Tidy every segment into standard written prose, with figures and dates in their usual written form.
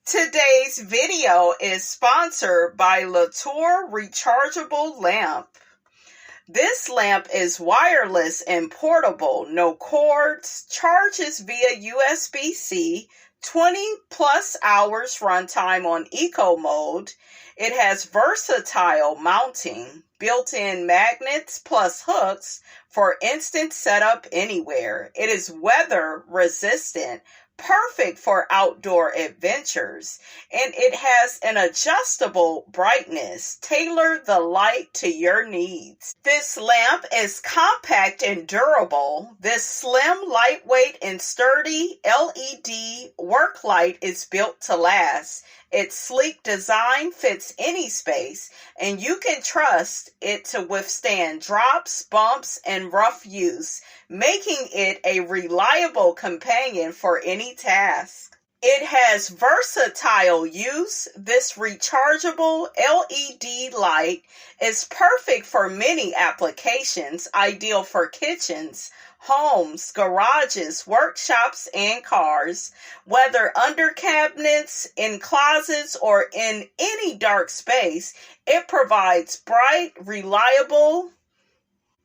Today's video is sponsored by Latour Rechargeable Lamp. This lamp is wireless and portable, no cords, charges via USB-C, 20 plus hours runtime on eco mode. It has versatile mounting, built-in magnets plus hooks for instant setup anywhere. It is weather resistant, perfect for outdoor adventures, and it has an adjustable brightness. Tailor the light to your needs. This lamp is compact and durable. This slim, lightweight, and sturdy LED work light is built to last. Its sleek design fits any space, and you can trust it to withstand drops, bumps, and rough use, making it a reliable companion for any task. It has versatile use. This rechargeable LED light is perfect for many applications, ideal for kitchens, homes, garages, workshops, and cars. Whether under cabinets, in closets, or in any dark space, it provides bright, reliable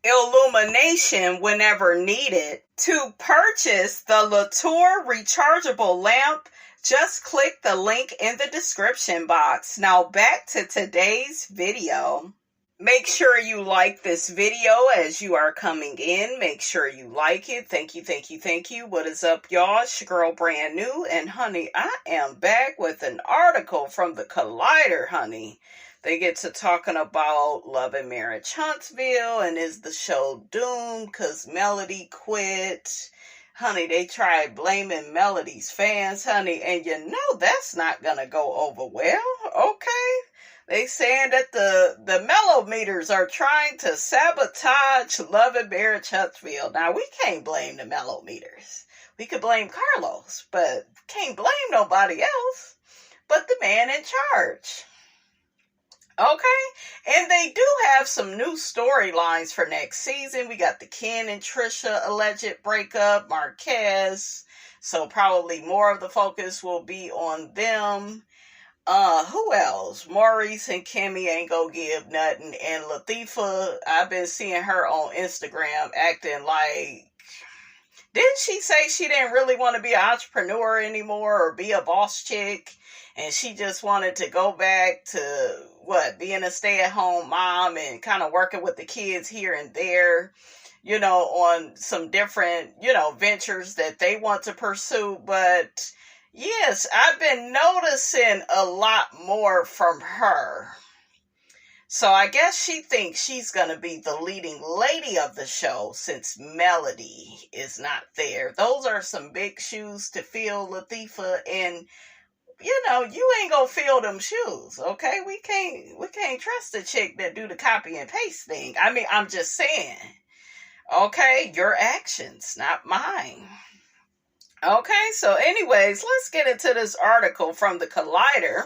illumination whenever needed. To purchase the Latour rechargeable lamp, just click the link in the description box. Now back to today's video. Make sure you like this video as you are coming in. Make sure you like it. Thank you. What is up, y'all? It's your girl, brand new. And honey, I am back with an article from the Collider, honey. They get to talking about Love and Marriage Huntsville, and is the show doomed because Melody quit? Honey, they tried blaming Melody's fans, honey, and you know that's not going to go over well, okay? They saying that the Melometers are trying to sabotage Love and Marriage Huntsville. Now, we can't blame the Melometers. We could blame Carlos, but can't blame nobody else but the man in charge. Okay, and they do have some new storylines for next season. We got the Ken and Trisha alleged breakup, Marquez, so probably more of the focus will be on them. Who else? Maurice and Kimmy ain't gonna give nothing, and Latifah, I've been seeing her on Instagram acting like, didn't she say she didn't really want to be an entrepreneur anymore or be a boss chick? And she just wanted to go back to, being a stay-at-home mom and kind of working with the kids here and there, on some different, ventures that they want to pursue. But yes, I've been noticing a lot more from her. So I guess she thinks she's going to be the leading lady of the show since Melody is not there. Those are some big shoes to fill, Latifah, and you ain't gonna fill them shoes, okay? We can't trust a chick that do the copy and paste thing. I mean, I'm just saying, okay? Your actions, not mine. Okay, so anyways, let's get into this article from the Collider.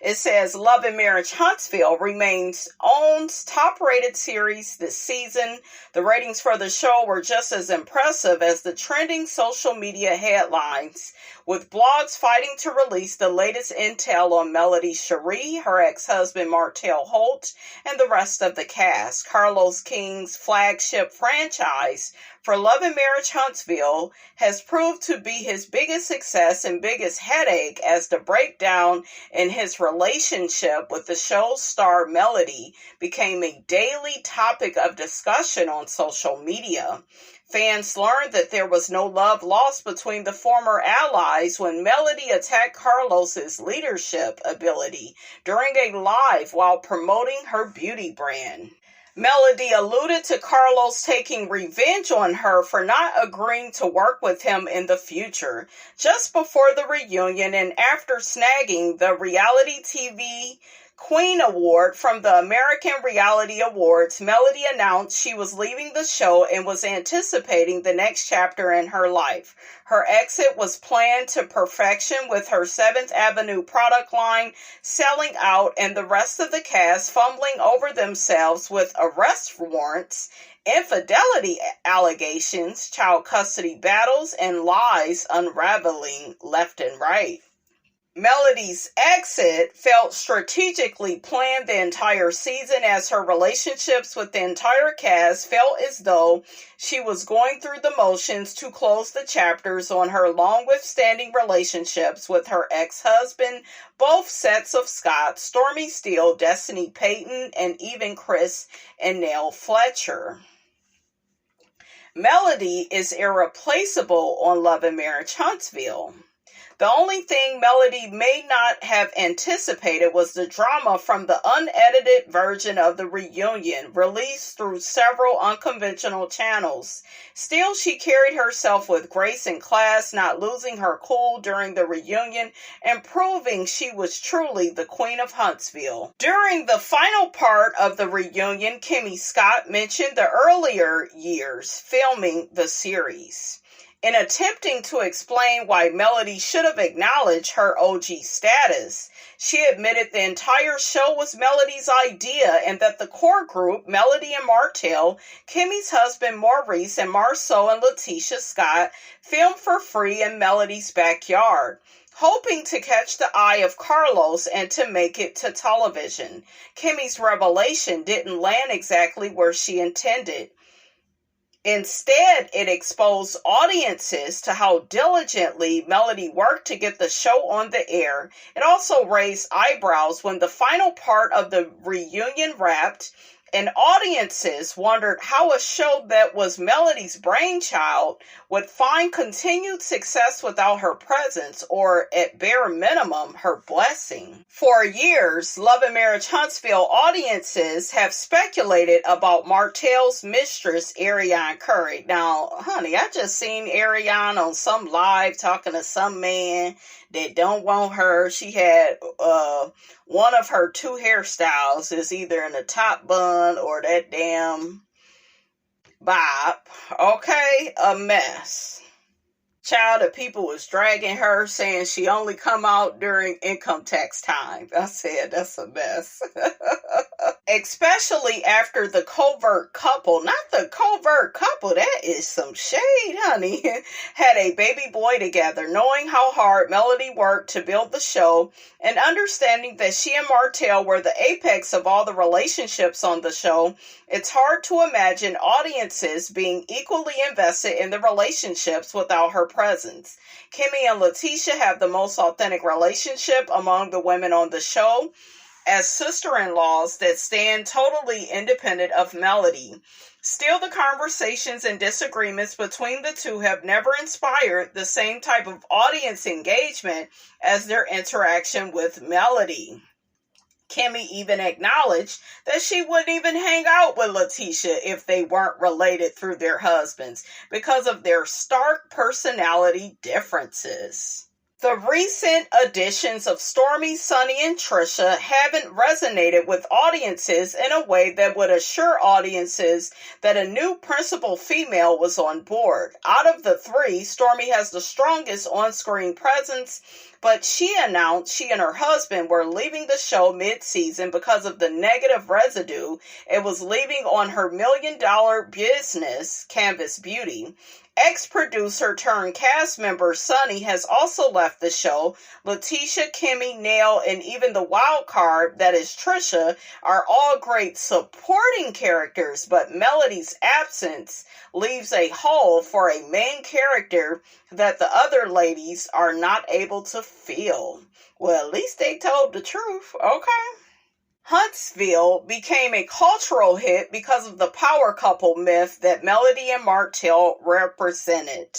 It says, Love and Marriage Huntsville remains OWN's top-rated series this season. The ratings for the show were just as impressive as the trending social media headlines, with blogs fighting to release the latest intel on Melody Cherie, her ex-husband Martell Holt, and the rest of the cast. Carlos King's flagship franchise for Love and Marriage Huntsville has proved to be his biggest success and biggest headache, as the breakdown in his relationship with the show's star Melody became a daily topic of discussion on social media. Fans learned that there was no love lost between the former allies when Melody attacked Carlos's leadership ability during a live while promoting her beauty brand. Melody alluded to Carlos taking revenge on her for not agreeing to work with him in the future. Just before the reunion and after snagging the reality TV Queen Award from the American Reality Awards, Melody announced she was leaving the show and was anticipating the next chapter in her life. Her exit was planned to perfection, with her 7th Avenue product line selling out and the rest of the cast fumbling over themselves with arrest warrants, infidelity allegations, child custody battles, and lies unraveling left and right. Melody's exit felt strategically planned the entire season, as her relationships with the entire cast felt as though she was going through the motions to close the chapters on her long-withstanding relationships with her ex-husband, both sets of Scott, Stormy Steele, Destiny Payton, and even Chris and Nell Fletcher. Melody is irreplaceable on Love and Marriage Huntsville. The only thing Melody may not have anticipated was the drama from the unedited version of the reunion, released through several unconventional channels. Still, she carried herself with grace and class, not losing her cool during the reunion and proving she was truly the Queen of Huntsville. During the final part of the reunion, Kimmy Scott mentioned the earlier years filming the series. In attempting to explain why Melody should have acknowledged her OG status, she admitted the entire show was Melody's idea and that the core group, Melody and Martell, Kimmy's husband Maurice, and Marceau and Letitia Scott, filmed for free in Melody's backyard, hoping to catch the eye of Carlos and to make it to television. Kimmy's revelation didn't land exactly where she intended. Instead, it exposed audiences to how diligently Melody worked to get the show on the air. It also raised eyebrows when the final part of the reunion wrapped, and audiences wondered how a show that was Melody's brainchild would find continued success without her presence, or at bare minimum, her blessing. For years, Love and Marriage Huntsville audiences have speculated about Martell's mistress, Ariane Curry. Now, honey, I just seen Ariane on some live talking to some man that don't want her. She had one of her two hairstyles is either in a top bun or that damn bob. Okay, a mess. Child, of people was dragging her, saying she only come out during income tax time. I said, that's a mess. Especially after the covert couple, not the covert couple, that is some shade, honey, had a baby boy together. Knowing how hard Melody worked to build the show and understanding that she and Martell were the apex of all the relationships on the show, it's hard to imagine audiences being equally invested in the relationships without her presence. Kimmy and Letitia have the most authentic relationship among the women on the show, as sister-in-laws that stand totally independent of Melody. Still, the conversations and disagreements between the two have never inspired the same type of audience engagement as their interaction with Melody. Kimmy even acknowledged that she wouldn't even hang out with Letitia if they weren't related through their husbands because of their stark personality differences. The recent additions of Stormy, Sonny, and Trisha haven't resonated with audiences in a way that would assure audiences that a new principal female was on board. Out of the three, Stormy has the strongest on-screen presence, but she announced she and her husband were leaving the show mid-season because of the negative residue it was leaving on her million-dollar business, Canvas Beauty. Ex-producer turned cast member Sonny has also left the show. Letitia, Kimmy, Nell, and even the wild card that is Trisha are all great supporting characters, but Melody's absence leaves a hole for a main character that the other ladies are not able to fill. Well, at least they told the truth, okay? Huntsville became a cultural hit because of the power couple myth that Melody and Martell represented.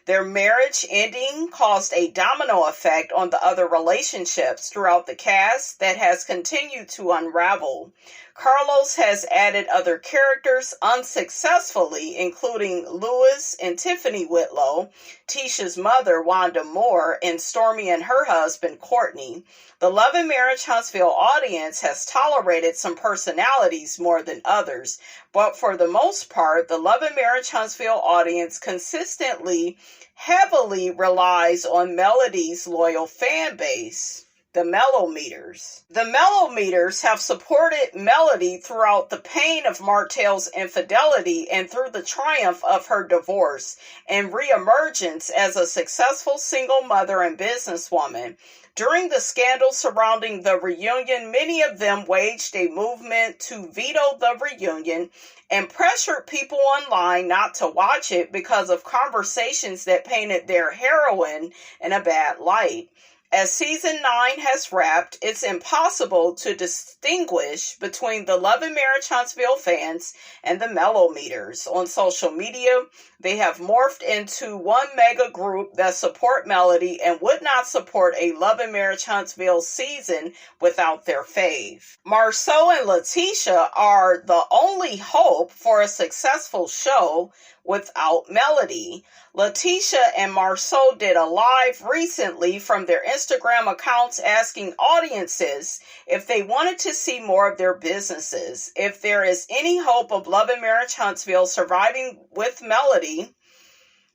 Their marriage ending caused a domino effect on the other relationships throughout the cast that has continued to unravel. Carlos has added other characters unsuccessfully, including Louis and Tiffany Whitlow, Tisha's mother, Wanda Moore, and Stormy and her husband, Courtney. The Love and Marriage Huntsville audience has tolerated some personalities more than others, but for the most part, the Love and Marriage Huntsville audience consistently heavily relies on Melody's loyal fan base. the Melometers. The Melometers have supported Melody throughout the pain of Martell's infidelity and through the triumph of her divorce and reemergence as a successful single mother and businesswoman. During the scandal surrounding the reunion, many of them waged a movement to veto the reunion and pressured people online not to watch it because of conversations that painted their heroine in a bad light. As season 9 has wrapped, it's impossible to distinguish between the Love and Marriage Huntsville fans and the Melometers. On social media, they have morphed into one mega group that support Melody and would not support a Love and Marriage Huntsville season without their fave. Marceau and Letitia are the only hope for a successful show without Melody. Letitia and Marceau did a live recently from their Instagram accounts asking audiences if they wanted to see more of their businesses. If there is any hope of Love and Marriage Huntsville surviving with Melody,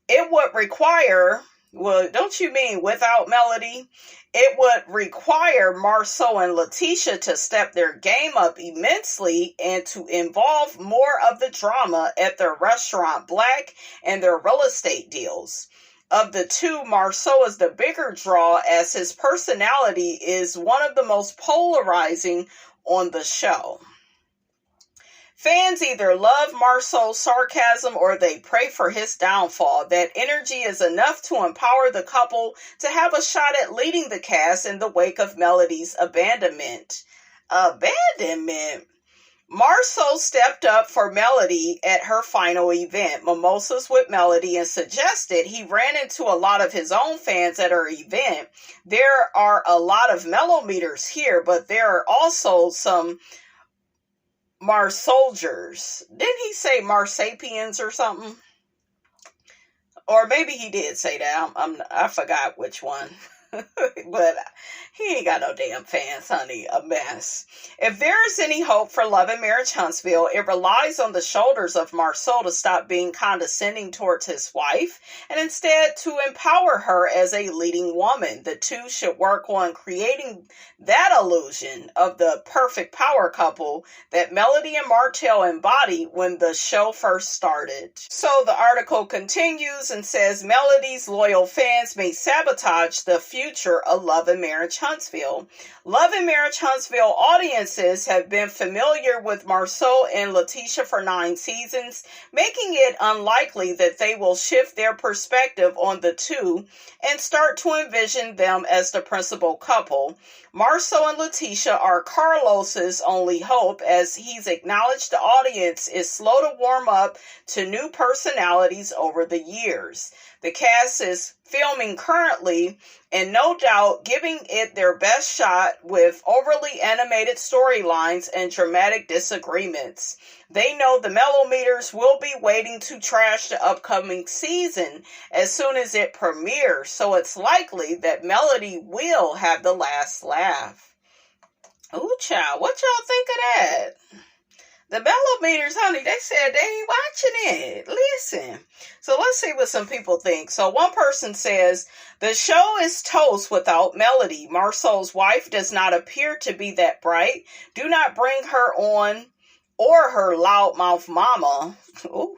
it would require, well, don't you mean without Melody? It would require Marceau and Letitia to step their game up immensely and to involve more of the drama at their restaurant Black and their real estate deals. Of the two, Marceau is the bigger draw as his personality is one of the most polarizing on the show. Fans either love Marceau's sarcasm or they pray for his downfall. That energy is enough to empower the couple to have a shot at leading the cast in the wake of Melody's abandonment. Marceau stepped up for Melody at her final event, Mimosas with Melody, and suggested he ran into a lot of his own fans at her event. There are a lot of Melometers here, but there are also some Marsoldiers. Didn't he say Marsapians or something? Or maybe he did say that. I forgot which one. But he ain't got no damn fans, honey. A mess. If there is any hope for Love and Marriage Huntsville, it relies on the shoulders of Marceau to stop being condescending towards his wife and instead to empower her as a leading woman. The two should work on creating that illusion of the perfect power couple that Melody and Martell embodied when the show first started. So the article continues and says Melody's loyal fans may sabotage the future of Love and Marriage Huntsville. Love and Marriage Huntsville audiences have been familiar with Marceau and Letitia for 9 seasons, making it unlikely that they will shift their perspective on the two and start to envision them as the principal couple. Marceau and Letitia are Carlos's only hope, as he's acknowledged the audience is slow to warm up to new personalities over the years. The cast is filming currently and no doubt giving it their best shot with overly animated storylines and dramatic disagreements. They know the Melometers will be waiting to trash the upcoming season as soon as it premieres, so it's likely that Melody will have the last laugh. Ooh, child, what y'all think of that? The Melometers, honey, they said they ain't watching it. Listen. So let's see what some people think. So one person says, the show is toast without Melody. Marceau's wife does not appear to be that bright. Do not bring her on or her loudmouth mama. Ooh.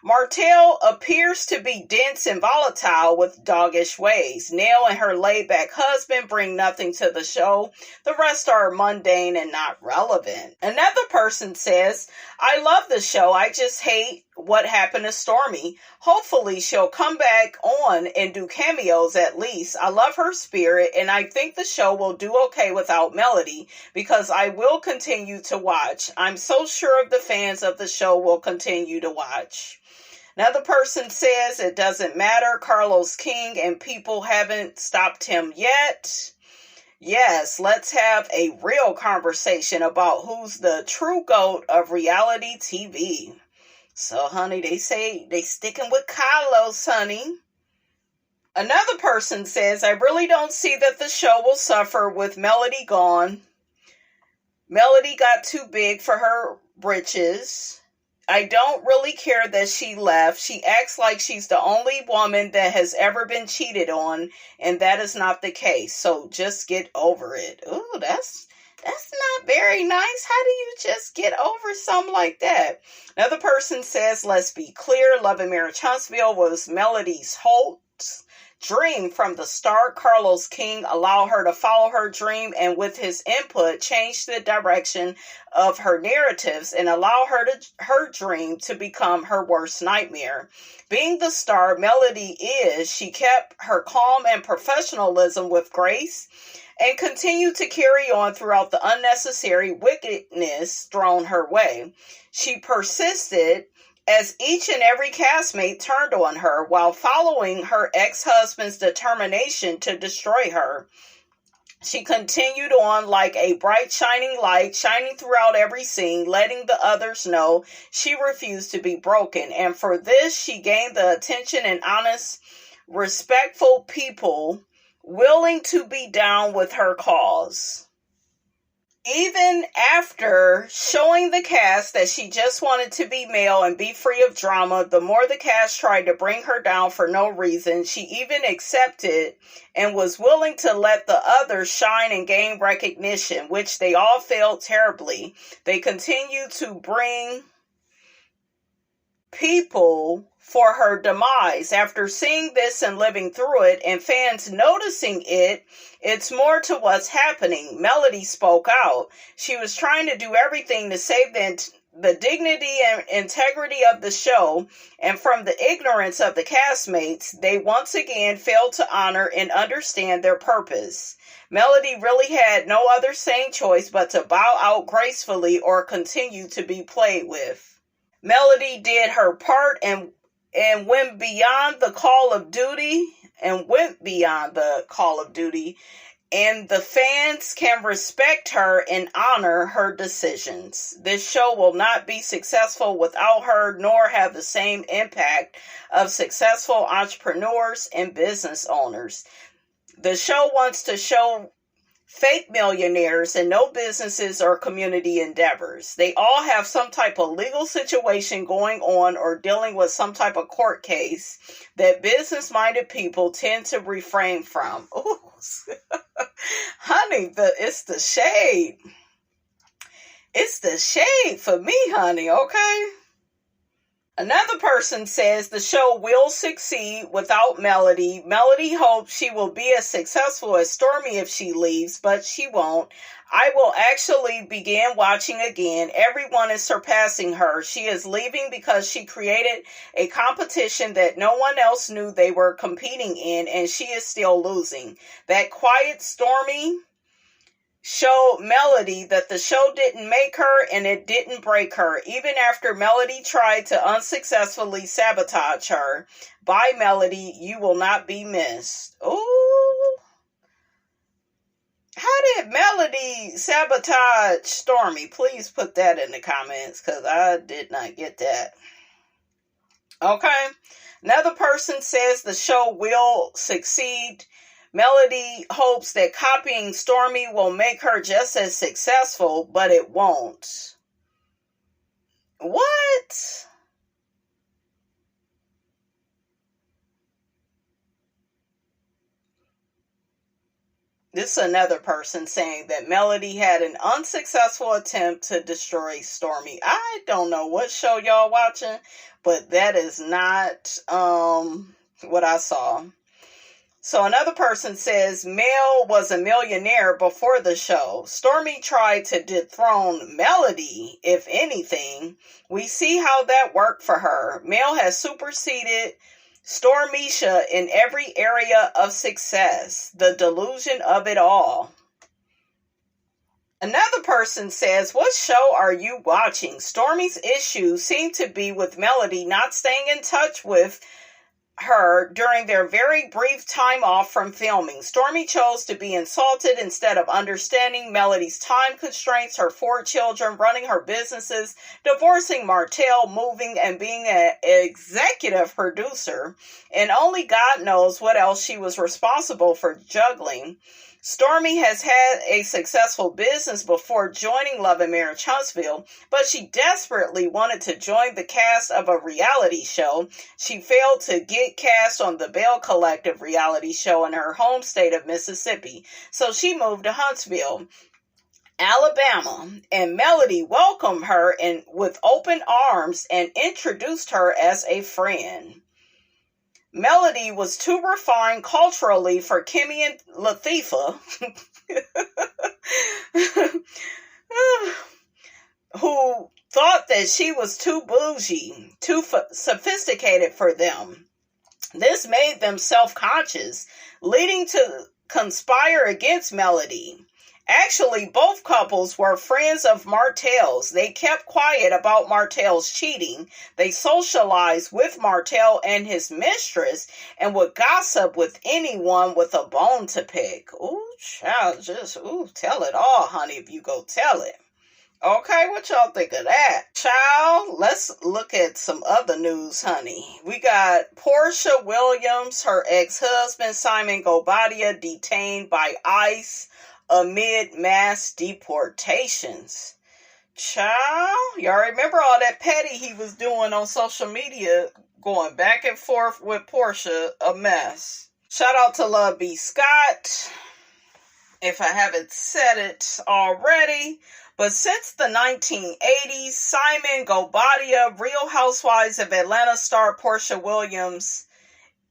Martell appears to be dense and volatile with doggish ways. Nell and her laid-back husband bring nothing to the show. The rest are mundane and not relevant. Another person says, I love the show. I just hate what happened to Stormy. Hopefully she'll come back on and do cameos at least. I love her spirit and I think the show will do okay without Melody because I will continue to watch. I'm so sure of the fans of the show will continue to watch. Another person says it doesn't matter. Carlos King and people haven't stopped him yet. Yes, let's have a real conversation about who's the true GOAT of reality TV. So, honey, they say they sticking with Carlos, honey. Another person says, I really don't see that the show will suffer with Melody gone. Melody got too big for her britches. I don't really care that she left. She acts like she's the only woman that has ever been cheated on, and that is not the case. So just get over it. Ooh, that's not very nice. How do you just get over something like that? Another person says, let's be clear, Love and Marriage Huntsville was Melody's Holt's dream from the start. Carlos King allowed her to follow her dream, and with his input changed the direction of her narratives and allow her dream to become her worst nightmare. Being the star Melody is, she kept her calm and professionalism with grace and continued to carry on throughout the unnecessary wickedness thrown her way. She persisted as each and every castmate turned on her while following her ex-husband's determination to destroy her. She continued on like a bright shining light, shining throughout every scene, letting the others know she refused to be broken. And for this, she gained the attention and honest, respectful people willing to be down with her cause. Even after showing the cast that she just wanted to be male and be free of drama, the more the cast tried to bring her down for no reason, she even accepted and was willing to let the others shine and gain recognition, which they all failed terribly. They continued to bring people for her demise. After seeing this and living through it and fans noticing it, it's more to what's happening. Melody spoke out. She was trying to do everything to save the dignity and integrity of the show, and from the ignorance of the castmates, they once again failed to honor and understand their purpose. Melody really had no other sane choice but to bow out gracefully or continue to be played with. Melody did her part and went beyond the call of duty, and the fans can respect her and honor her decisions. This show will not be successful without her, nor have the same impact of successful entrepreneurs and business owners. The show wants to show fake millionaires and no businesses or community endeavors. They all have some type of legal situation going on or dealing with some type of court case that business-minded people tend to refrain from. Ooh. Honey, it's the shade. It's the shade for me, honey, okay? Another person says the show will succeed without Melody. Melody hopes she will be as successful as Stormy if she leaves, but she won't. I will actually begin watching again. Everyone is surpassing her. She is leaving because she created a competition that no one else knew they were competing in, and she is still losing. That quiet Stormy showed Melody that the show didn't make her and it didn't break her. Even after Melody tried to unsuccessfully sabotage her. Bye, Melody. You will not be missed. Ooh. How did Melody sabotage Stormy? Please put that in the comments because I did not get that. Okay. Another person says the show will succeed. Melody hopes that copying Stormy will make her just as successful, but it won't. What? This is another person saying that Melody had an unsuccessful attempt to destroy Stormy. I don't know what show y'all watching, but that is not what I saw. So another person says Mel was a millionaire before the show. Stormy tried to dethrone Melody, if anything. We see how that worked for her. Mel has superseded Stormisha in every area of success. The delusion of it all. Another person says, what show are you watching? Stormy's issues seem to be with Melody not staying in touch with her during their very brief time off from filming. Stormy chose to be insulted instead of understanding Melody's time constraints, her 4 children, running her businesses, divorcing Martell, moving, and being an executive producer. And only God knows what else she was responsible for juggling. Stormy has had a successful business before joining Love and Marriage Huntsville, but she desperately wanted to join the cast of a reality show. She failed to get cast on the Bell Collective reality show in her home state of Mississippi, so she moved to Huntsville, Alabama, and Melody welcomed her with open arms and introduced her as a friend. Melody was too refined culturally for Kimmy and Latifah, who thought that she was too bougie, too sophisticated for them. This made them self-conscious, leading to conspire against Melody. Actually, both couples were friends of Martell's. They kept quiet about Martell's cheating. They socialized with Martell and his mistress and would gossip with anyone with a bone to pick. Ooh, child, tell it all, honey, if you go tell it. Okay, what y'all think of that? Child, let's look at some other news, honey. We got Portia Williams, her ex-husband, Simon Guobadia, detained by ICE amid mass deportations. Child, y'all remember all that petty he was doing on social media, going back and forth with Portia, a mess. Shout out to Love B. Scott, if I haven't said it already. But since the 1980s, Simon Guobadia, Real Housewives of Atlanta star Portia Williams,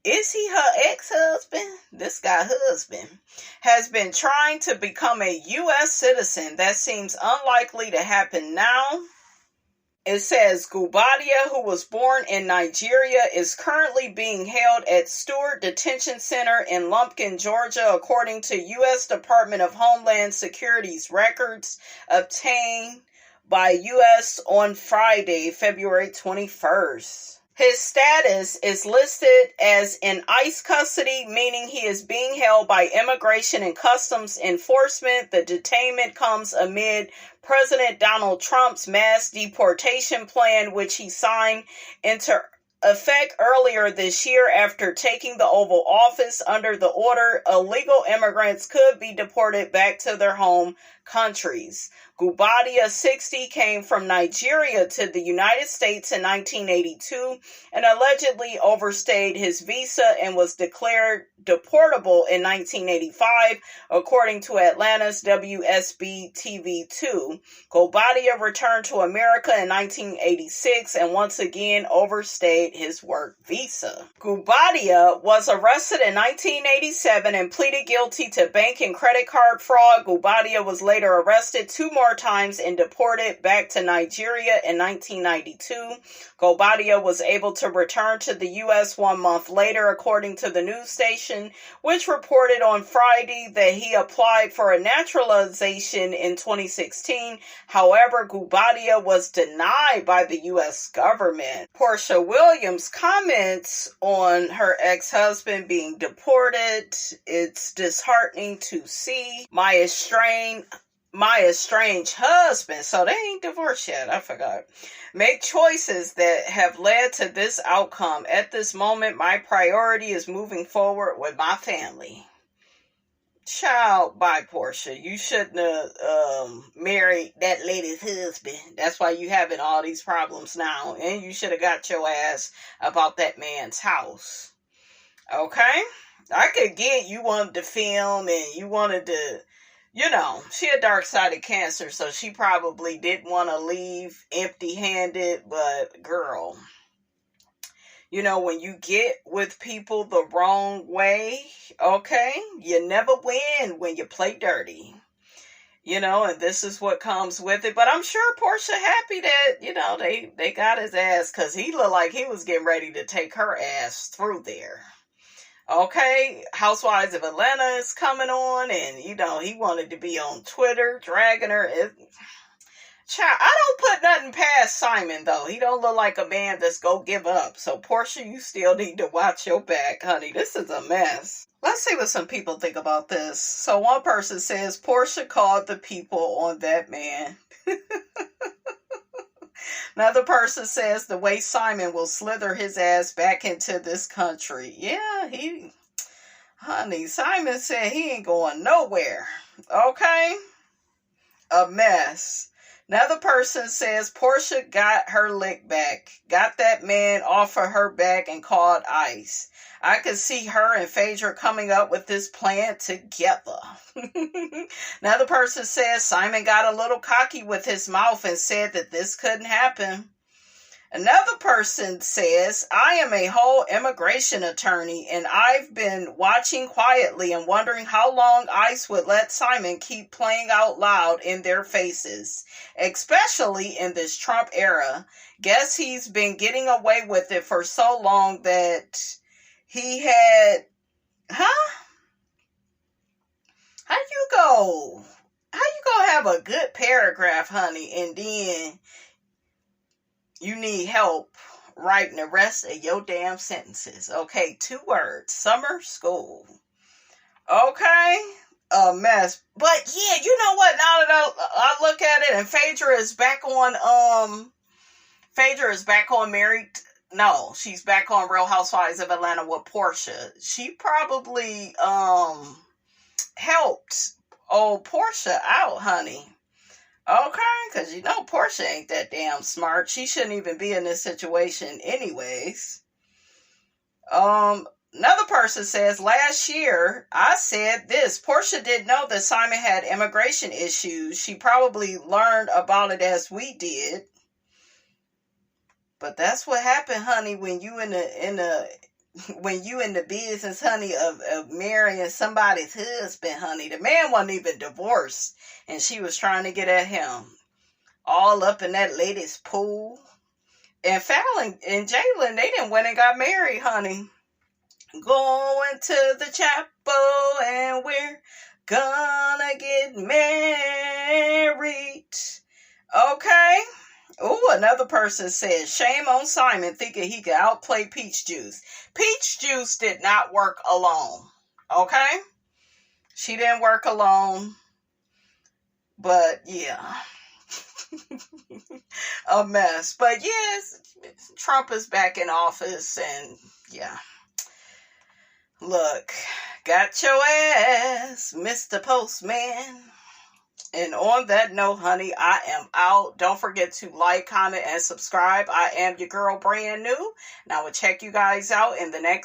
is he her ex-husband? This guy husband has been trying to become a U.S. citizen. That seems unlikely to happen now. It says Guobadia, who was born in Nigeria, is currently being held at Stewart Detention Center in Lumpkin, Georgia, according to U.S. Department of Homeland Security's records obtained by U.S. on Friday, February 21st. His status is listed as in ICE custody, meaning he is being held by Immigration and Customs Enforcement. The detainment comes amid President Donald Trump's mass deportation plan, which he signed into effect earlier this year after taking the Oval Office. Under the order, illegal immigrants could be deported back to their home countries. Guobadia, 60, came from Nigeria to the United States in 1982 and allegedly overstayed his visa and was declared deportable in 1985, according to Atlanta's WSB TV2. Guobadia returned to America in 1986 and once again overstayed his work visa. Guobadia was arrested in 1987 and pleaded guilty to bank and credit card fraud. Guobadia was later arrested 2 more times and deported back to Nigeria in 1992. Guobadia was able to return to the U.S. 1 month later, according to the news station, which reported on Friday that he applied for a naturalization in 2016. However, Guobadia was denied by the U.S. government. Portia Williams comments on her ex-husband being deported. It's disheartening to see my estranged husband, so they ain't divorced yet, I forgot, make choices that have led to this outcome. At this moment, my priority is moving forward with my family. Child, bye, Portia. You shouldn't have married that lady's husband. That's why you having all these problems now, and you should have got your ass about that man's house. Okay? I could get you wanted to film and you wanted to, she a dark-sided Cancer, so she probably didn't want to leave empty-handed, but girl, when you get with people the wrong way, okay, you never win when you play dirty, and this is what comes with it. But I'm sure Portia happy that, they got his ass, because he looked like he was getting ready to take her ass through there. Okay, Housewives of Atlanta is coming on, and, he wanted to be on Twitter, dragging her. Child, I don't put nothing past Simon, though. He don't look like a man that's go give up. So, Portia, you still need to watch your back, honey. This is a mess. Let's see what some people think about this. So, one person says, Portia called the people on that man. Another person says the way Simon will slither his ass back into this country. Yeah, Honey, Simon said he ain't going nowhere. Okay? A mess. Another person says Portia got her lick back, got that man off of her back and called ICE. I could see her and Phaedra coming up with this plan together. Another person says Simon got a little cocky with his mouth and said that this couldn't happen. Another person says, I am a whole immigration attorney and I've been watching quietly and wondering how long ICE would let Simon keep playing out loud in their faces, especially in this Trump era. Guess he's been getting away with it for so long that he had... Huh? How you gonna have a good paragraph, honey, and then you need help writing the rest of your damn sentences? Okay, 2 words. Summer school. Okay? A mess. But yeah, you know what? Now that I look at it, and Phaedra is back on Married. No, she's back on Real Housewives of Atlanta with Portia. She probably helped old Portia out, honey. Okay, because you know Portia ain't that damn smart. She shouldn't even be in this situation anyways. Another person says, last year I said this. Portia didn't know that Simon had immigration issues. She probably learned about it as we did. But that's what happened, honey, when you in the business, honey, of marrying somebody's husband, honey. The man wasn't even divorced, and she was trying to get at him. All up in that lady's pool. And Fallon and Jalen, they didn't went and got married, honey. Going to the chapel, and we're gonna get married. Okay? Oh, another person says, shame on Simon thinking he could outplay Peach Juice. Peach Juice did not work alone. Okay? She didn't work alone. But, yeah. A mess. But, yes, Trump is back in office, and, yeah. Look, got your ass, Mr. Postman. And on that note, honey, I am out. Don't forget to like, comment, and subscribe. I am your girl, brand new. And I will check you guys out in the next